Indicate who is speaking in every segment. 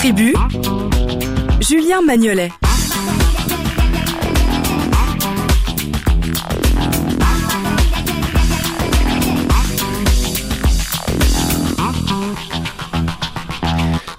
Speaker 1: Tribu, Julien Magnolet.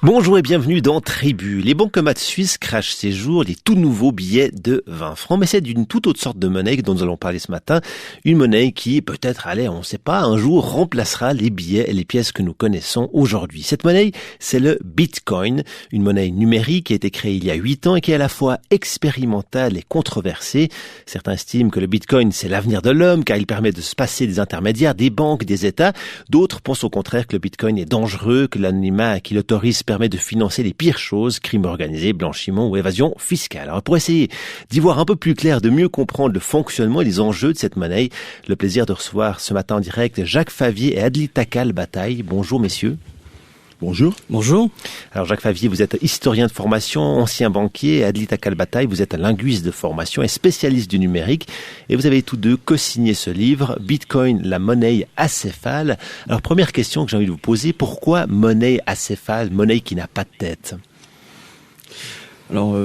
Speaker 2: Bonjour et bienvenue dans Tribu. Les bancomates suisses crachent ces jours les tout nouveaux billets de 20 francs, mais c'est d'une toute autre sorte de monnaie dont nous allons parler ce matin. Une monnaie qui, peut-être, on ne sait pas, un jour remplacera les billets et les pièces que nous connaissons aujourd'hui. Cette monnaie, c'est le Bitcoin, une monnaie numérique qui a été créée il y a 8 ans et qui est à la fois expérimentale et controversée. Certains estiment que le Bitcoin, c'est l'avenir de l'homme car il permet de se passer des intermédiaires, des banques, des États. D'autres pensent au contraire que le Bitcoin est dangereux, que l'anonymat qui l'autorise permet de financer les pires choses, crimes organisés, blanchiment ou évasion fiscale. Alors pour essayer d'y voir un peu plus clair, de mieux comprendre le fonctionnement et les enjeux de cette monnaie, le plaisir de recevoir ce matin en direct Jacques Favier et Adlita Kal-Bataï. Bonjour messieurs.
Speaker 3: Bonjour.
Speaker 4: Bonjour.
Speaker 2: Alors Jacques Favier, vous êtes historien de formation, ancien banquier, et Adlita Kal-Bataï, vous êtes un linguiste de formation et spécialiste du numérique, et vous avez tous deux co-signé ce livre, Bitcoin, la monnaie acéphale. Alors première question que j'ai envie de vous poser, pourquoi monnaie acéphale, monnaie qui n'a pas de tête ?
Speaker 4: Alors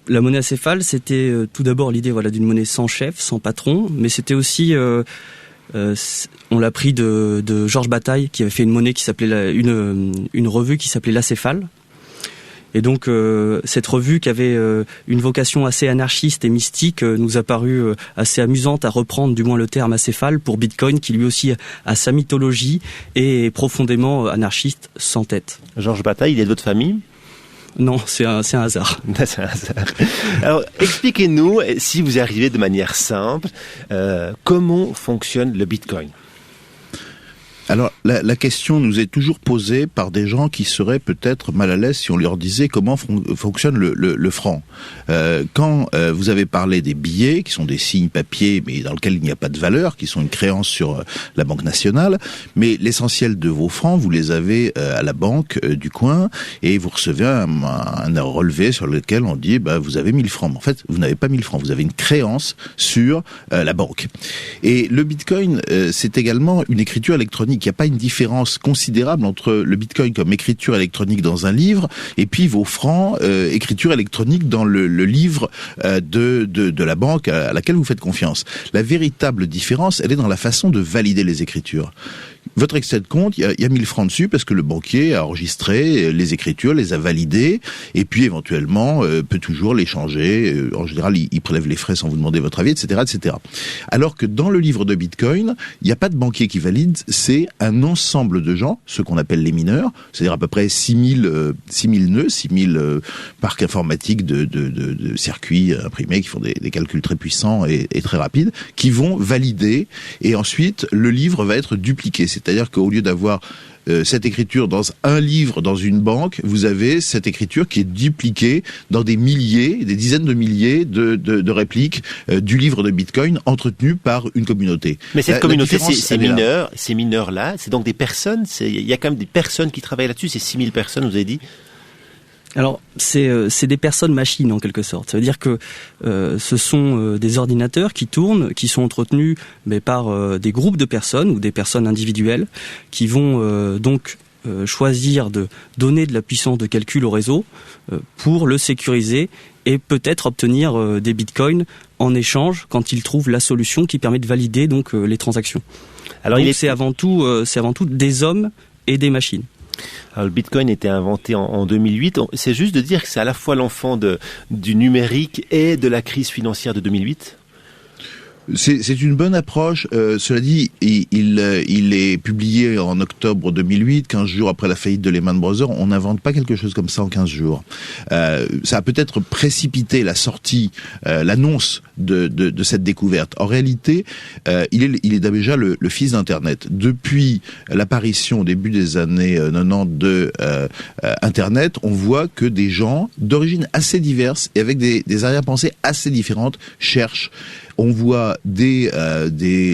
Speaker 4: la monnaie acéphale, c'était tout d'abord l'idée d'une monnaie sans chef, sans patron, mais c'était aussi on l'a pris de Georges Bataille qui avait fait une monnaie qui s'appelait une revue qui s'appelait l'Acéphale. Et donc cette revue qui avait une vocation assez anarchiste et mystique nous a paru assez amusante à reprendre du moins le terme acéphale pour Bitcoin qui lui aussi a sa mythologie et est profondément anarchiste sans tête.
Speaker 2: Georges Bataille, il est de votre famille ?
Speaker 4: Non, c'est un hasard.
Speaker 2: C'est un hasard. Alors, expliquez-nous, si vous arrivez de manière simple, comment fonctionne le Bitcoin ?
Speaker 3: Alors, la question nous est toujours posée par des gens qui seraient peut-être mal à l'aise si on leur disait comment fonctionne le franc. Quand vous avez parlé des billets, qui sont des signes papier, mais dans lesquels il n'y a pas de valeur, qui sont une créance sur la Banque nationale, mais l'essentiel de vos francs, vous les avez à la banque du coin, et vous recevez un relevé sur lequel on dit vous avez 1000 francs. Mais en fait, vous n'avez pas 1000 francs, vous avez une créance sur la banque. Et le Bitcoin, c'est également une écriture électronique. Il n'y a pas une différence considérable entre le Bitcoin comme écriture électronique dans un livre et puis vos francs, écriture électronique dans le livre de la banque à laquelle vous faites confiance. La véritable différence, elle est dans la façon de valider les écritures. Votre extrait de compte, il y a 1000 francs dessus parce que le banquier a enregistré les écritures, les a validées et puis éventuellement peut toujours les changer. En général, il prélève les frais sans vous demander votre avis, etc., etc. Alors que dans le livre de Bitcoin, il n'y a pas de banquier qui valide, c'est un ensemble de gens, ceux qu'on appelle les mineurs, c'est-à-dire à peu près 6000 nœuds, 6000 parcs informatiques de circuits imprimés qui font des calculs très puissants et très rapides, qui vont valider et ensuite le livre va être dupliqué. C'est-à-dire qu'au lieu d'avoir cette écriture dans un livre, dans une banque, vous avez cette écriture qui est dupliquée dans des milliers, des dizaines de milliers de répliques du livre de Bitcoin entretenu par une communauté.
Speaker 2: Mais cette communauté, ces mineurs-là, c'est donc des personnes, il y a quand même des personnes qui travaillent là-dessus, c'est 6000 personnes, vous avez dit ?
Speaker 4: Alors, c'est des personnes machines en quelque sorte. Ça veut dire que ce sont des ordinateurs qui tournent, qui sont entretenus par des groupes de personnes ou des personnes individuelles qui vont donc choisir de donner de la puissance de calcul au réseau pour le sécuriser et peut-être obtenir des bitcoins en échange quand ils trouvent la solution qui permet de valider donc les transactions. Alors, c'est avant tout des hommes et des machines.
Speaker 2: Alors, le Bitcoin était inventé en 2008. C'est juste de dire que c'est à la fois l'enfant du numérique et de la crise financière de 2008 ?
Speaker 3: C'est une bonne approche. Cela dit, il est publié en octobre 2008, 15 jours après la faillite de Lehman Brothers. On n'invente pas quelque chose comme ça en 15 jours. Ça a peut-être précipité la sortie, l'annonce de cette découverte. En réalité, il est déjà le fils d'Internet. Depuis l'apparition au début des années 90 de Internet, on voit que des gens d'origine assez diverses et avec des arrière-pensées assez différentes cherchent. On voit des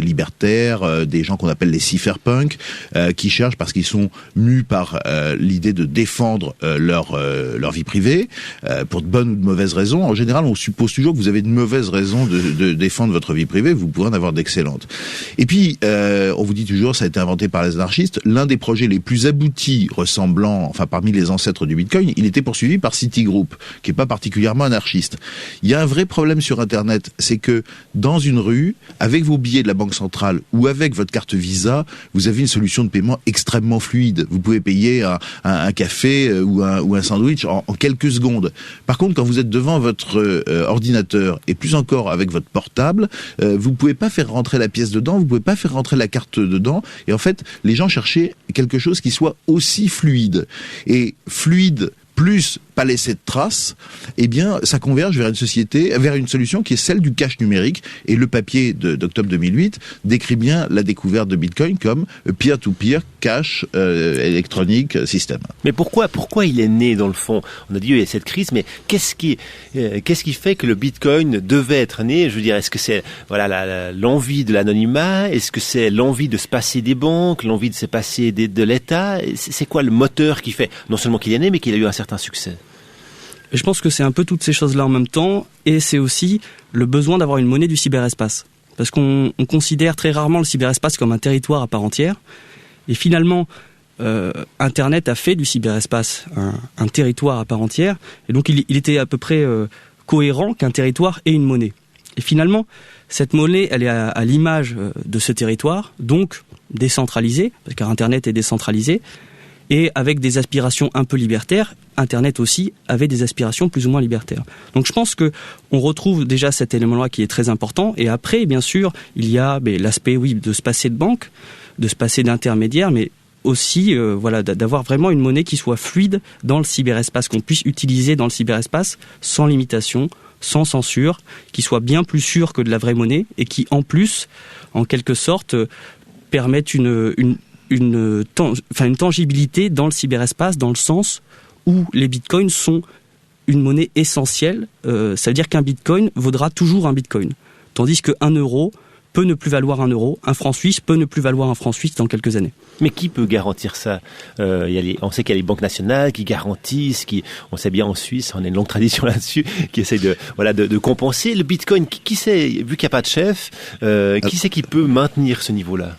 Speaker 3: libertaires, des gens qu'on appelle les cypherpunks, qui cherchent parce qu'ils sont mus par l'idée de défendre leur vie privée, pour de bonnes ou de mauvaises raisons. En général, on suppose toujours que vous avez de mauvaises raisons raison de défendre votre vie privée, vous pouvez en avoir d'excellentes. Et puis, on vous dit toujours, ça a été inventé par les anarchistes, l'un des projets les plus aboutis parmi les ancêtres du Bitcoin, il était poursuivi par Citigroup, qui est pas particulièrement anarchiste. Il y a un vrai problème sur Internet, c'est que dans une rue, avec vos billets de la Banque centrale ou avec votre carte Visa, vous avez une solution de paiement extrêmement fluide. Vous pouvez payer un café ou un sandwich en quelques secondes. Par contre, quand vous êtes devant votre ordinateur et plus encore avec votre portable, vous pouvez pas faire rentrer la pièce dedans, vous pouvez pas faire rentrer la carte dedans. Et en fait, les gens cherchaient quelque chose qui soit aussi fluide. Et fluide plus pas laisser de traces, eh bien, ça converge vers une solution qui est celle du cash numérique. Et le papier d'octobre 2008 décrit bien la découverte de Bitcoin comme peer-to-peer cash électronique système.
Speaker 2: Mais pourquoi il est né dans le fond? On a dit il y a cette crise, mais qu'est-ce qui fait que le Bitcoin devait être né? Je veux dire, est-ce que c'est l'envie de l'anonymat? Est-ce que c'est l'envie de se passer des banques, l'envie de se passer de l'État? C'est quoi le moteur qui fait non seulement qu'il est né, mais qu'il a eu un certain succès?
Speaker 4: Je pense que c'est un peu toutes ces choses-là en même temps, et c'est aussi le besoin d'avoir une monnaie du cyberespace. Parce qu'on considère très rarement le cyberespace comme un territoire à part entière, et finalement, Internet a fait du cyberespace un territoire à part entière, et donc il était à peu près cohérent qu'un territoire ait une monnaie. Et finalement, cette monnaie, elle est à l'image de ce territoire, donc décentralisée, car Internet est décentralisé, et avec des aspirations un peu libertaires. Internet aussi avait des aspirations plus ou moins libertaires. Donc je pense que on retrouve déjà cet élément-là qui est très important. Et après, bien sûr, il y a l'aspect, de se passer de banque, de se passer d'intermédiaire, mais aussi d'avoir vraiment une monnaie qui soit fluide dans le cyberespace, qu'on puisse utiliser dans le cyberespace sans limitation, sans censure, qui soit bien plus sûre que de la vraie monnaie et qui, en plus, en quelque sorte, permette une tangibilité dans le cyberespace, dans le sens où les bitcoins sont une monnaie essentielle. Ça veut dire qu'un bitcoin vaudra toujours un bitcoin. Tandis qu'un euro peut ne plus valoir un euro, un franc suisse peut ne plus valoir un franc suisse dans quelques années.
Speaker 2: Mais qui peut garantir ça? On sait qu'il y a les banques nationales qui garantissent, on sait bien en Suisse, on a une longue tradition là-dessus, qui essaye de compenser. Le bitcoin, qui sait, vu qu'il n'y a pas de chef, qui sait qui peut maintenir ce niveau-là?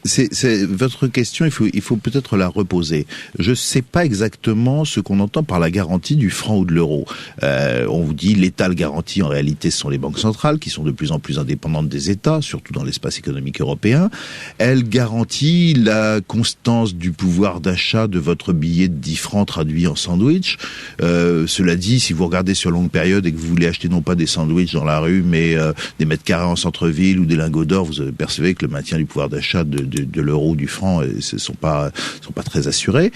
Speaker 3: C'est votre question, il faut peut-être la reposer. Je sais pas exactement ce qu'on entend par la garantie du franc ou de l'euro. On vous dit l'État le garantit, en réalité ce sont les banques centrales qui sont de plus en plus indépendantes des États, surtout dans l'espace économique européen. Elle garantit la constance du pouvoir d'achat de votre billet de 10 francs traduit en sandwich. Cela dit, si vous regardez sur longue période et que vous voulez acheter non pas des sandwichs dans la rue, mais des mètres carrés en centre-ville ou des lingots d'or, vous percevez que le maintien du pouvoir d'achat de l'euro ou du franc sont pas très assurés.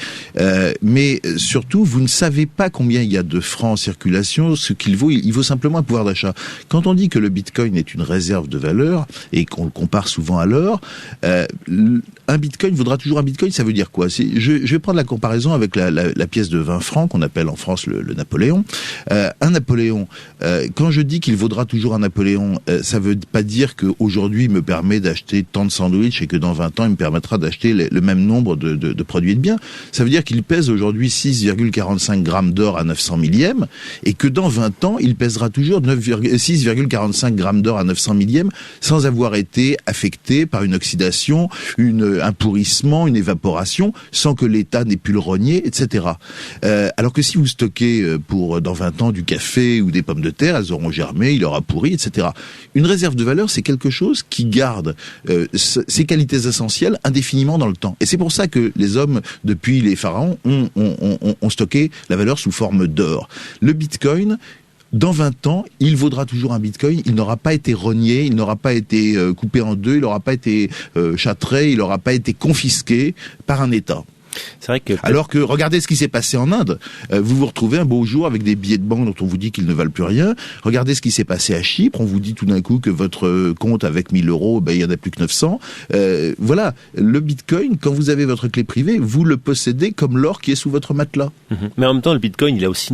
Speaker 3: Mais surtout, vous ne savez pas combien il y a de francs en circulation, ce qu'il vaut. Il vaut simplement un pouvoir d'achat. Quand on dit que le Bitcoin est une réserve de valeur et qu'on le compare souvent à l'or, un Bitcoin vaudra toujours un Bitcoin. Ça veut dire quoi? Je vais prendre la comparaison avec la pièce de 20 francs qu'on appelle en France le Napoléon. Un Napoléon, quand je dis qu'il vaudra toujours un Napoléon, ça veut pas dire qu'aujourd'hui il me permet d'acheter tant de sandwichs et que dans 20 ans il me permettra d'acheter le même nombre de produits et de biens. Ça veut dire qu'il pèse aujourd'hui 6,45 grammes d'or à 900 millièmes et que dans 20 ans il pèsera toujours 6,45 grammes d'or à 900 millièmes sans avoir été affecté par une oxydation, un pourrissement, une évaporation, sans que l'État n'ait pu le rogner, etc. Alors que si vous stockez pour dans 20 ans du café ou des pommes de terre, elles auront germé, il aura pourri, etc. Une réserve de valeur, c'est quelque chose qui garde ses qualités essentielles indéfiniment dans le temps. Et c'est pour ça que les hommes, depuis les pharaons, ont stocké la valeur sous forme d'or. Le Bitcoin, dans 20 ans, il vaudra toujours un Bitcoin, il n'aura pas été rogné, il n'aura pas été coupé en deux, il n'aura pas été châtré, il n'aura pas été confisqué par un État.
Speaker 2: C'est vrai que
Speaker 3: alors que regardez ce qui s'est passé en Inde. Vous vous retrouvez un beau jour avec des billets de banque dont on vous dit qu'ils ne valent plus rien. Regardez ce qui s'est passé à Chypre. On vous dit tout d'un coup que votre compte avec 1000 euros, il y en a plus que 900. Voilà, le Bitcoin, quand vous avez votre clé privée, vous le possédez comme l'or qui est sous votre matelas.
Speaker 2: Mais en même temps, le Bitcoin, il a aussi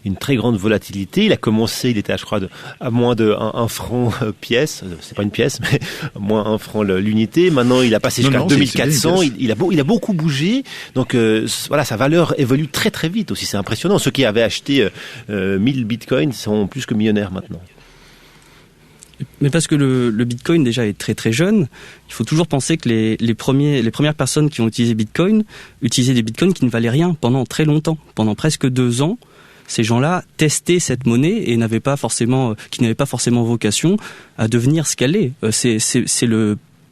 Speaker 2: une très grande volatilité. Il a commencé, il était, je crois, à moins de 1 franc pièce. C'est pas une pièce, mais à moins 1 franc l'unité. Maintenant, il a passé jusqu'à 2400. Il a beaucoup bougé. Donc voilà, sa valeur évolue très très vite aussi, c'est impressionnant. Ceux qui avaient acheté 1000 bitcoins sont plus que millionnaires maintenant.
Speaker 4: Mais parce que le Bitcoin déjà est très très jeune, il faut toujours penser que les premières personnes qui ont utilisé Bitcoin utilisaient des Bitcoins qui ne valaient rien pendant très longtemps, pendant presque 2 ans. Ces gens-là testaient cette monnaie et qui n'avaient pas forcément vocation à devenir ce qu'elle est. C'est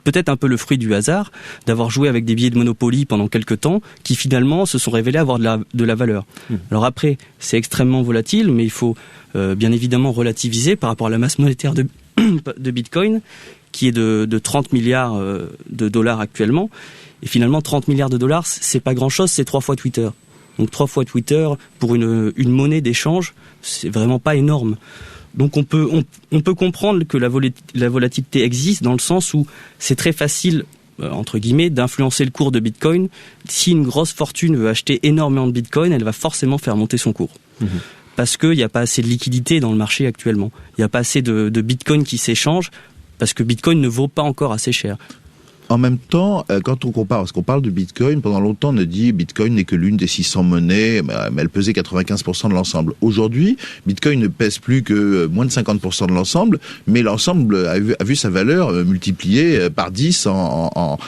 Speaker 4: peut-être un peu le fruit du hasard d'avoir joué avec des billets de Monopoly pendant quelques temps qui finalement se sont révélés avoir de la valeur. Alors après, c'est extrêmement volatile, mais il faut bien évidemment relativiser par rapport à la masse monétaire de Bitcoin qui est de 30 milliards de dollars actuellement. Et finalement, 30 milliards de dollars, c'est pas grand-chose, c'est 3 fois Twitter. Donc 3 fois Twitter pour une monnaie d'échange, c'est vraiment pas énorme. Donc on peut comprendre que la volatilité existe dans le sens où c'est très facile, entre guillemets, d'influencer le cours de Bitcoin. Si une grosse fortune veut acheter énormément de Bitcoin, elle va forcément faire monter son cours. Parce qu'il n'y a pas assez de liquidité dans le marché actuellement. Il n'y a pas assez de Bitcoin qui s'échangent parce que Bitcoin ne vaut pas encore assez cher.
Speaker 3: En même temps, quand on compare, parce qu'on parle de Bitcoin, pendant longtemps on a dit Bitcoin n'est que l'une des 600 monnaies, mais elle pesait 95% de l'ensemble. Aujourd'hui, Bitcoin ne pèse plus que moins de 50% de l'ensemble, mais l'ensemble a vu sa valeur multipliée par 10 en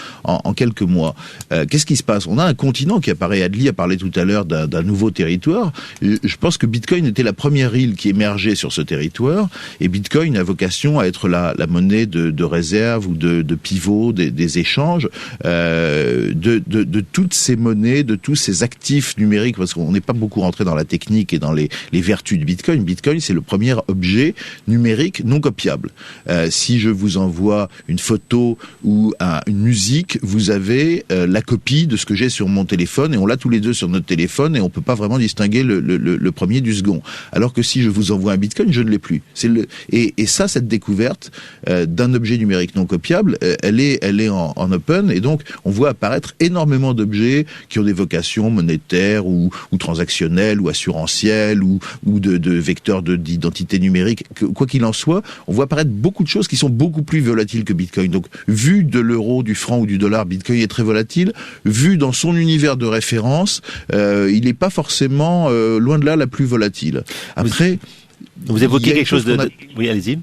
Speaker 3: quelques mois. Qu'est-ce qui se passe ? On a un continent qui apparaît, Adli a parlé tout à l'heure d'un nouveau territoire. Je pense que Bitcoin était la première île qui émergeait sur ce territoire, et Bitcoin a vocation à être la monnaie de réserve ou de pivot des échanges de toutes ces monnaies, de tous ces actifs numériques, parce qu'on n'est pas beaucoup rentré dans la technique et dans les vertus de Bitcoin. Bitcoin, c'est le premier objet numérique non copiable. Si je vous envoie une photo ou une musique, vous avez la copie de ce que j'ai sur mon téléphone, et on l'a tous les deux sur notre téléphone, et on peut pas vraiment distinguer le premier du second. Alors que si je vous envoie un Bitcoin, je ne l'ai plus. Et ça, cette découverte d'un objet numérique non copiable, elle est en open, et donc on voit apparaître énormément d'objets qui ont des vocations monétaires ou transactionnelles ou assurantielles ou de vecteurs d'identité numérique. Quoi qu'il en soit, on voit apparaître beaucoup de choses qui sont beaucoup plus volatiles que Bitcoin. Donc, vu de l'euro, du franc ou du dollar, Bitcoin est très volatile. Vu dans son univers de référence, il n'est pas forcément loin de là la plus volatile. Après,
Speaker 2: vous évoquez quelque chose de... Oui, allez-y.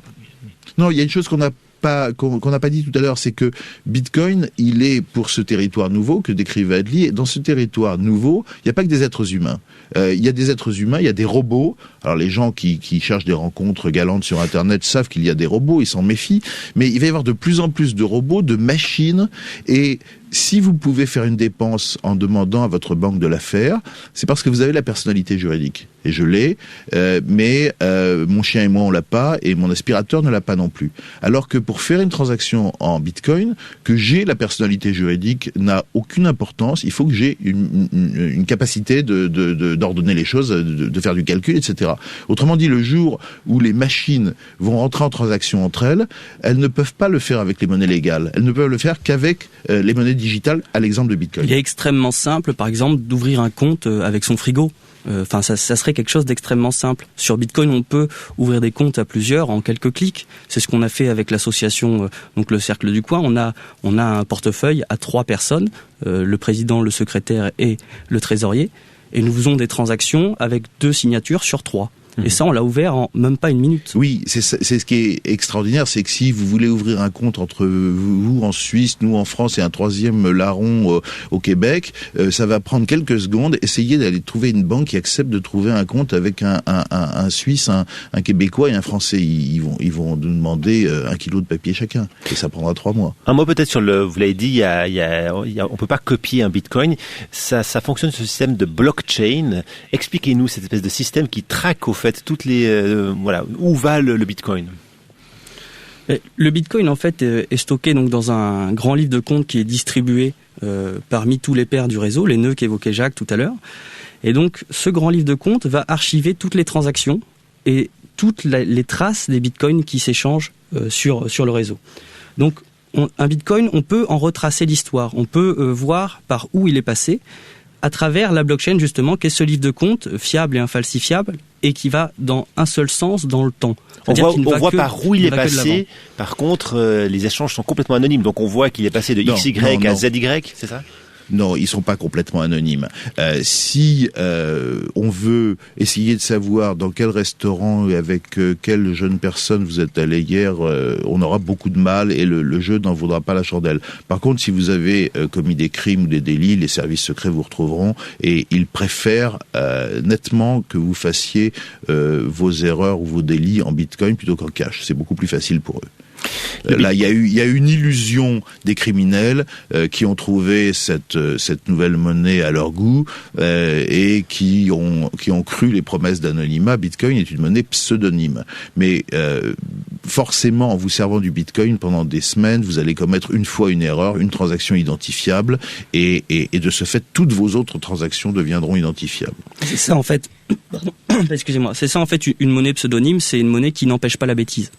Speaker 3: Non, il y a une chose qu'on n'a pas dit tout à l'heure, c'est que Bitcoin, il est pour ce territoire nouveau que décrivait Adli, et dans ce territoire nouveau, il n'y a pas que des êtres humains. Il y a des êtres humains, il y a des robots. Alors les gens qui cherchent des rencontres galantes sur Internet savent qu'il y a des robots, ils s'en méfient, mais il va y avoir de plus en plus de robots, de machines, et si vous pouvez faire une dépense en demandant à votre banque de la faire, c'est parce que vous avez la personnalité juridique. Et je l'ai, mais mon chien et moi on l'a pas, et mon aspirateur ne l'a pas non plus. Alors que pour faire une transaction en Bitcoin, que j'ai la personnalité juridique n'a aucune importance. Il faut que j'ai une capacité d'ordonner les choses, de faire du calcul, etc. Autrement dit, le jour où les machines vont rentrer en transaction entre elles, elles ne peuvent pas le faire avec les monnaies légales. Elles ne peuvent le faire qu'avec les monnaies digitales, à l'exemple de Bitcoin.
Speaker 4: Il est extrêmement simple, par exemple, d'ouvrir un compte avec son frigo. Enfin, ça serait quelque chose d'extrêmement simple. Sur Bitcoin, on peut ouvrir des comptes à plusieurs en quelques clics. C'est ce qu'on a fait avec l'association, donc le Cercle du Coin. On a un portefeuille à 3 personnes, le président, le secrétaire et le trésorier, et nous faisons des transactions avec 2 signatures sur 3. Et ça, on l'a ouvert en même pas une minute.
Speaker 3: Oui, c'est ce qui est extraordinaire, c'est que si vous voulez ouvrir un compte entre vous en Suisse, nous en France et un 3e larron au Québec, ça va prendre quelques secondes. Essayez d'aller trouver une banque qui accepte de trouver un compte avec un Suisse, un Québécois et un Français. Ils vont nous demander 1 kilo de papier chacun, et ça prendra 3 mois.
Speaker 2: Un mot peut-être sur vous l'avez dit, on peut pas copier un Bitcoin. Ça fonctionne sur le système de blockchain. Expliquez-nous cette espèce de système qui traque au fait toutes les où va le Bitcoin.
Speaker 4: Le Bitcoin en fait est stocké donc dans un grand livre de compte qui est distribué parmi tous les pairs du réseau, les nœuds qu'évoquait Jacques tout à l'heure. Et donc ce grand livre de compte va archiver toutes les transactions et toutes les traces des Bitcoins qui s'échangent sur le réseau. Donc un Bitcoin, on peut en retracer l'histoire, on peut voir par où il est passé à travers la blockchain justement, qui est ce livre de compte fiable et infalsifiable et qui va dans un seul sens dans le temps.
Speaker 2: On voit par où il est passé. Par contre, les échanges sont complètement anonymes. Donc on voit qu'il est passé de XY à ZY, c'est ça ?
Speaker 3: Non, ils sont pas complètement anonymes. Si on veut essayer de savoir dans quel restaurant et avec quelle jeune personne vous êtes allé hier, on aura beaucoup de mal et le jeu n'en vaudra pas la chandelle. Par contre, si vous avez commis des crimes ou des délits, les services secrets vous retrouveront et ils préfèrent nettement que vous fassiez vos erreurs ou vos délits en bitcoin plutôt qu'en cash. C'est beaucoup plus facile pour eux. Là, il y a eu une illusion des criminels qui ont trouvé cette nouvelle monnaie à leur goût et qui ont cru les promesses d'anonymat. Bitcoin est une monnaie pseudonyme, mais forcément, en vous servant du Bitcoin pendant des semaines, vous allez commettre une fois une erreur, une transaction identifiable, et de ce fait, toutes vos autres transactions deviendront identifiables.
Speaker 4: C'est ça en fait. Pardon. Excusez-moi. C'est ça en fait une monnaie pseudonyme, c'est une monnaie qui n'empêche pas la bêtise.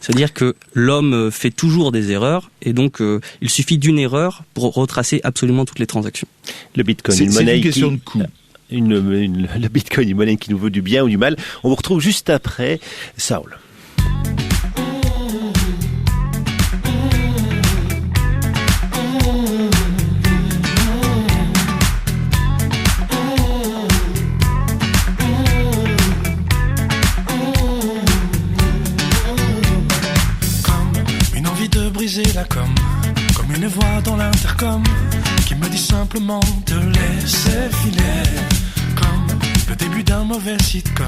Speaker 4: C'est-à-dire que l'homme fait toujours des erreurs et donc il suffit d'une erreur pour retracer absolument toutes les transactions.
Speaker 2: Le Bitcoin,
Speaker 3: c'est une question
Speaker 2: qui...
Speaker 3: de coût.
Speaker 2: Le Bitcoin, une monnaie qui nous veut du bien ou du mal. On vous retrouve juste après Saul.
Speaker 5: La comme une voix dans l'intercom qui me dit simplement de laisser filer, comme le début d'un mauvais sitcom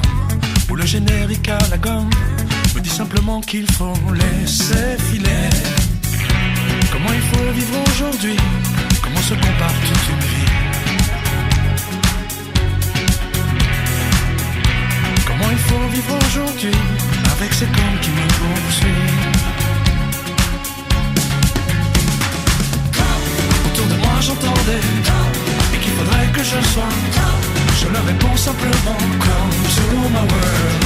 Speaker 5: où le générique à la gomme me dit simplement qu'il faut laisser filer. Comment il faut vivre aujourd'hui, comment se compare toute une vie, comment il faut vivre aujourd'hui avec ces corps qui me poursuivent. J'entendais et qu'il faudrait que je sois. Je leur réponds simplement come to my world.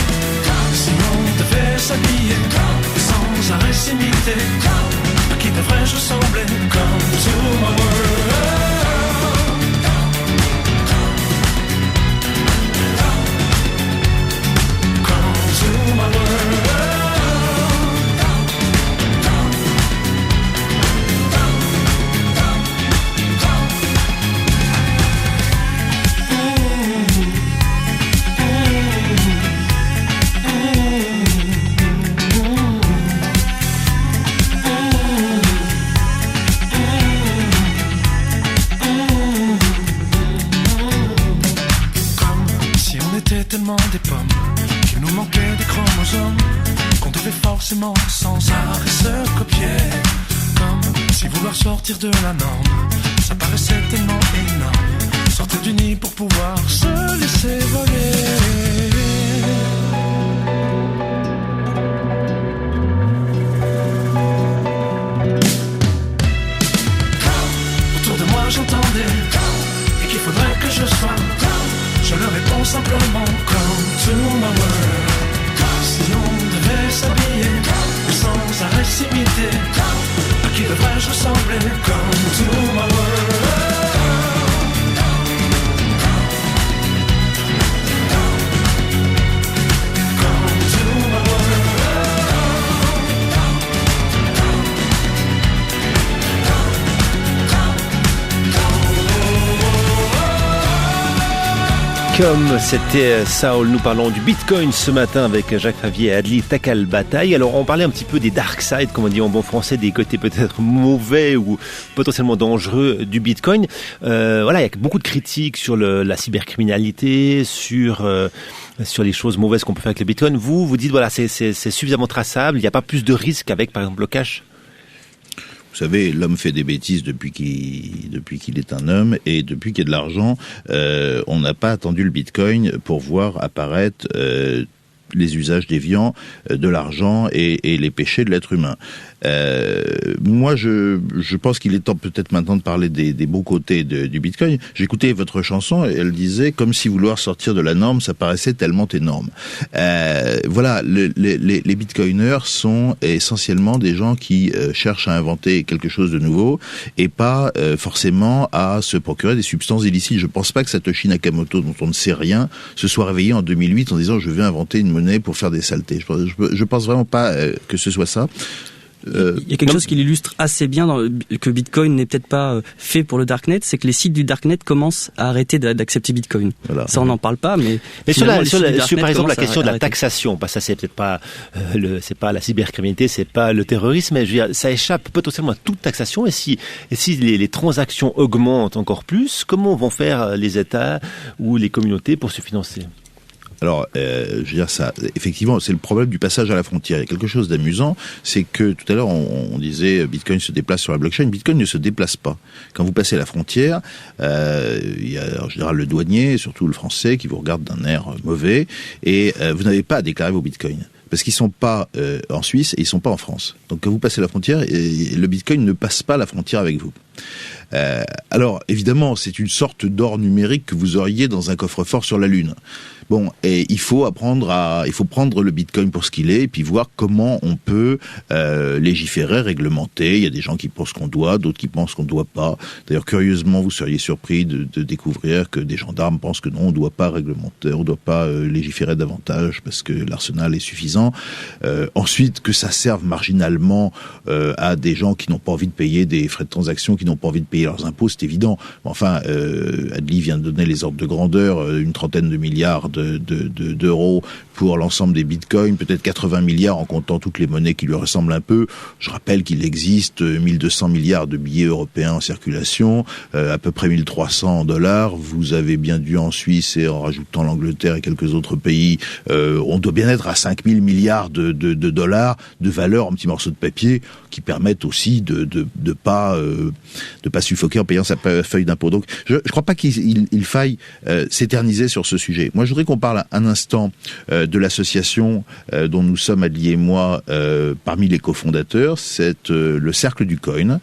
Speaker 5: Si on devait s'habiller sans arrêt s'imiter, à qui devrais-je ressembler? Come to my world. Come to my world. Tellement des pommes qu'il nous manquait des chromosomes, qu'on devait forcément sans arrêt se copier. Comme si vouloir sortir de la norme, ça paraissait tellement énorme. Sortir du nid pour pouvoir se laisser voler. Autour de moi j'entendais et qu'il faudrait que je sois. Je leur réponds simplement come to my world. Si on devait s'habiller sans arrêt s'imiter, à qui devrais-je ressembler? Come to my world.
Speaker 2: Comme c'était Saul, nous parlons du Bitcoin ce matin avec Jacques Favier et Adli Takalbataï. Alors on parlait un petit peu des dark side, comme on dit en bon français, des côtés peut-être mauvais ou potentiellement dangereux du Bitcoin. Voilà, il y a beaucoup de critiques sur la cybercriminalité, sur les choses mauvaises qu'on peut faire avec le Bitcoin. Vous dites voilà, c'est suffisamment traçable, il n'y a pas plus de risques avec par exemple le cash?
Speaker 3: Vous savez, l'homme fait des bêtises depuis qu'il est un homme, et depuis qu'il y a de l'argent, on n'a pas attendu le Bitcoin pour voir apparaître les usages déviants de l'argent et les péchés de l'être humain. Moi, je pense qu'il est temps peut-être maintenant de parler des beaux côtés du Bitcoin. J'écoutais votre chanson et elle disait comme si vouloir sortir de la norme, ça paraissait tellement énorme. Voilà, les Bitcoiners sont essentiellement des gens qui cherchent à inventer quelque chose de nouveau et pas forcément à se procurer des substances illicites. Je pense pas que Satoshi Nakamoto, dont on ne sait rien, se soit réveillé en 2008 en disant je vais inventer une monnaie pour faire des saletés. Je pense vraiment pas que ce soit ça.
Speaker 4: Il y a quelque chose qui l'illustre assez bien que Bitcoin n'est peut-être pas fait pour le Darknet, c'est que les sites du Darknet commencent à arrêter d'accepter Bitcoin. Voilà. Ça, on n'en parle pas, mais
Speaker 2: sur par exemple la question de la taxation, parce que ça c'est peut-être pas c'est pas la cybercriminalité, c'est pas le terrorisme, mais je veux dire, ça échappe potentiellement à toute taxation. Et si les transactions augmentent encore plus, comment vont faire les États ou les communautés pour se financer?
Speaker 3: Alors, je veux dire ça. Effectivement, c'est le problème du passage à la frontière. Il y a quelque chose d'amusant, c'est que tout à l'heure on disait Bitcoin se déplace sur la blockchain. Bitcoin ne se déplace pas. Quand vous passez la frontière, il y a en général le douanier, surtout le français, qui vous regarde d'un air mauvais, et vous n'avez pas à déclarer vos bitcoins. Parce qu'ils sont pas en Suisse et ils sont pas en France. Donc quand vous passez la frontière, le Bitcoin ne passe pas la frontière avec vous. Alors évidemment, c'est une sorte d'or numérique que vous auriez dans un coffre-fort sur la Lune. Bon, et il faut prendre le Bitcoin pour ce qu'il est, et puis voir comment on peut légiférer, réglementer. Il y a des gens qui pensent qu'on doit, d'autres qui pensent qu'on ne doit pas. D'ailleurs, curieusement, vous seriez surpris de découvrir que des gendarmes pensent que non, on ne doit pas réglementer, on ne doit pas légiférer davantage parce que l'arsenal est suffisant. Ensuite, que ça serve marginalement à des gens qui n'ont pas envie de payer des frais de transaction, qui n'ont pas envie de payer leurs impôts, c'est évident. Enfin, Adli vient de donner les ordres de grandeur, une trentaine de milliards d'euros pour l'ensemble des bitcoins, peut-être 80 milliards en comptant toutes les monnaies qui lui ressemblent un peu. Je rappelle qu'il existe 1200 milliards de billets européens en circulation, à peu près 1300 $. Vous avez bien dû en Suisse, et en rajoutant l'Angleterre et quelques autres pays, on doit bien être à 5000 milliards de dollars de valeur en petits morceaux de papier qui permettent aussi de pas suffoquer en payant sa feuille d'impôt. Donc je crois pas qu'il faille s'éterniser sur ce sujet. Moi je voudrais qu'on parle un instant de l'association dont nous sommes, Adli et moi, parmi les cofondateurs. C'est le Cercle du Coin,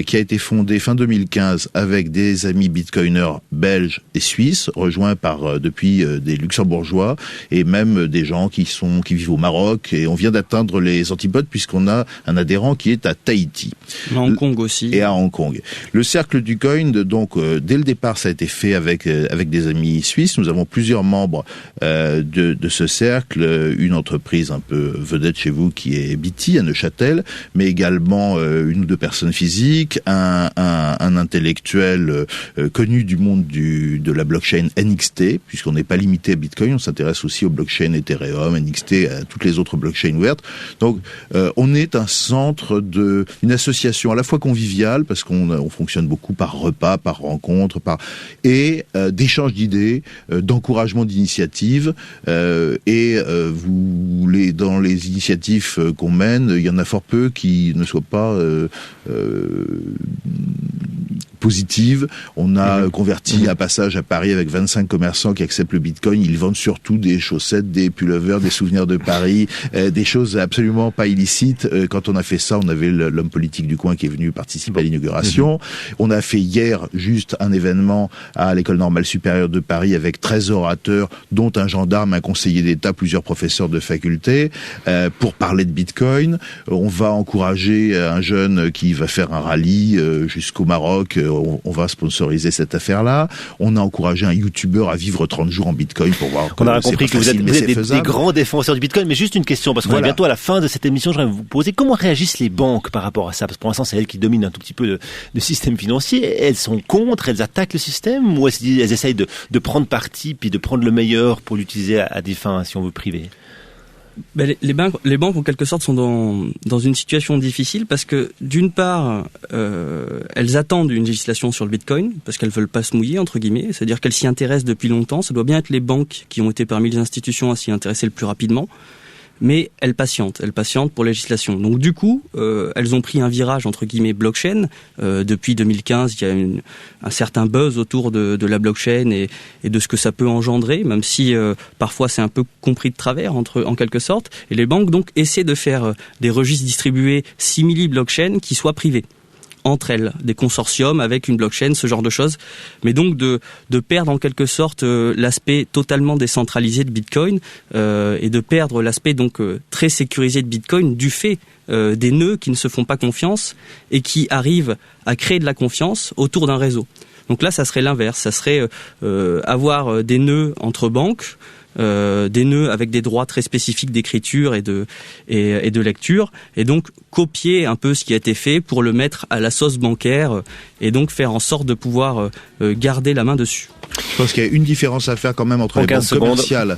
Speaker 3: qui a été fondé fin 2015 avec des amis bitcoiners belges et suisses, rejoints par depuis des luxembourgeois et même des gens qui vivent au Maroc, et on vient d'atteindre les antipodes puisqu'on a un adhérent qui est à Tahiti.
Speaker 4: À Hong Kong aussi.
Speaker 3: Et à Hong Kong. Le Cercle du Coin, donc dès le départ, ça a été fait avec des amis suisses. Nous avons plusieurs membres de ce cercle, une entreprise un peu vedette chez vous qui est Biti à Neuchâtel, mais également une ou deux personnes physiques, un intellectuel connu du monde de la blockchain NXT, puisqu'on n'est pas limité à Bitcoin, on s'intéresse aussi aux blockchains Ethereum, NXT, à toutes les autres blockchains ouvertes. Donc on est un centre une association à la fois conviviale, parce qu'on fonctionne beaucoup par repas, par rencontre, et d'échange d'idées, d'encouragement d'initiatives, et dans les initiatives qu'on mène, il y en a fort peu qui ne soient pas positives. On a converti un passage à Paris avec 25 commerçants qui acceptent le Bitcoin. Ils vendent surtout des chaussettes, des pullovers, des souvenirs de Paris, des choses absolument pas illicites. Quand on a fait ça, on avait l'homme politique du coin qui est venu participer à l'inauguration. On a fait hier juste un événement à l'École normale supérieure de Paris avec 13 orateurs, dont un gendarme, un conseiller d'État, plusieurs professeurs de faculté, pour parler de Bitcoin. On va encourager un jeune qui va faire un rallye jusqu'au Maroc. On va sponsoriser cette affaire-là. On a encouragé un YouTuber à vivre 30 jours en Bitcoin pour voir.
Speaker 2: On a compris que vous êtes des grands défenseurs du Bitcoin, mais juste une question, parce qu'on est bientôt à la fin de cette émission, j'aimerais vous poser comment réagissent les banques par rapport à ça, parce que pour l'instant c'est elles qui dominent un tout petit peu le système financier. Elles sont contre, elles attaquent le système, ou elles essayent de prendre parti puis de prendre le meilleur pour l'utiliser à des fins, si on veut, privées?
Speaker 4: Les banques en quelque sorte sont dans une situation difficile parce que d'une part elles attendent une législation sur le Bitcoin parce qu'elles veulent pas se mouiller entre guillemets, c'est-à-dire qu'elles s'y intéressent depuis longtemps. Ça doit bien être les banques qui ont été parmi les institutions à s'y intéresser le plus rapidement. Mais elles patientent pour la législation. Donc du coup, elles ont pris un virage entre guillemets blockchain. Depuis 2015, il y a un certain buzz autour de la blockchain et de ce que ça peut engendrer, même si parfois c'est un peu compris de travers en quelque sorte. Et les banques donc essaient de faire des registres distribués simili-blockchain qui soient privés entre elles, des consortiums avec une blockchain, ce genre de choses, mais donc de perdre en quelque sorte l'aspect totalement décentralisé de Bitcoin et de perdre l'aspect donc très sécurisé de Bitcoin du fait des nœuds qui ne se font pas confiance et qui arrivent à créer de la confiance autour d'un réseau. Donc là, ça serait l'inverse, ça serait avoir des nœuds entre banques des nœuds avec des droits très spécifiques d'écriture et de lecture, et donc copier un peu ce qui a été fait pour le mettre à la sauce bancaire et donc faire en sorte de pouvoir garder la main dessus.
Speaker 3: Je pense qu'il y a une différence à faire quand même entre les banques commerciales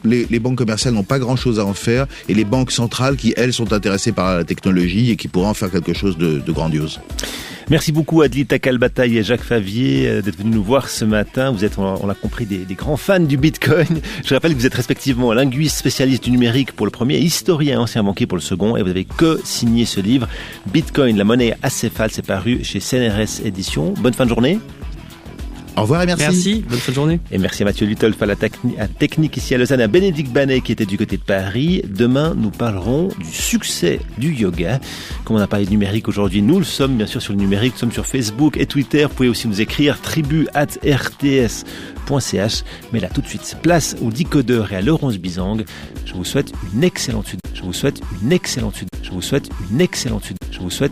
Speaker 3: les banques commerciales n'ont pas grand-chose à en faire, et les banques centrales qui, elles, sont intéressées par la technologie et qui pourraient en faire quelque chose de grandiose.
Speaker 2: Merci beaucoup Adli Takal-Bataille et Jacques Favier d'être venus nous voir ce matin. Vous êtes, on l'a compris, des grands fans du Bitcoin. Je rappelle que vous êtes respectivement linguiste spécialiste du numérique pour le premier et historien ancien banquier pour le second, et vous avez signé ce livre, Bitcoin, la monnaie acéphale. C'est paru chez CNRS Éditions. Bonne fin de journée.
Speaker 3: Au revoir et merci.
Speaker 4: Merci, bonne fin de journée.
Speaker 2: Et merci à Mathieu Lutolf à la technique ici à Lausanne, à Bénédicte Banet qui était du côté de Paris. Demain, nous parlerons du succès du yoga. Comme on a parlé de numérique aujourd'hui, nous le sommes bien sûr sur le numérique, nous sommes sur Facebook et Twitter. Vous pouvez aussi nous écrire tribu@rts.ch. Mais là, tout de suite, place au décodeur et à Laurence Bizang. Je vous souhaite une excellente suite. Je vous souhaite une excellente suite. Je vous souhaite une excellente suite. Je vous souhaite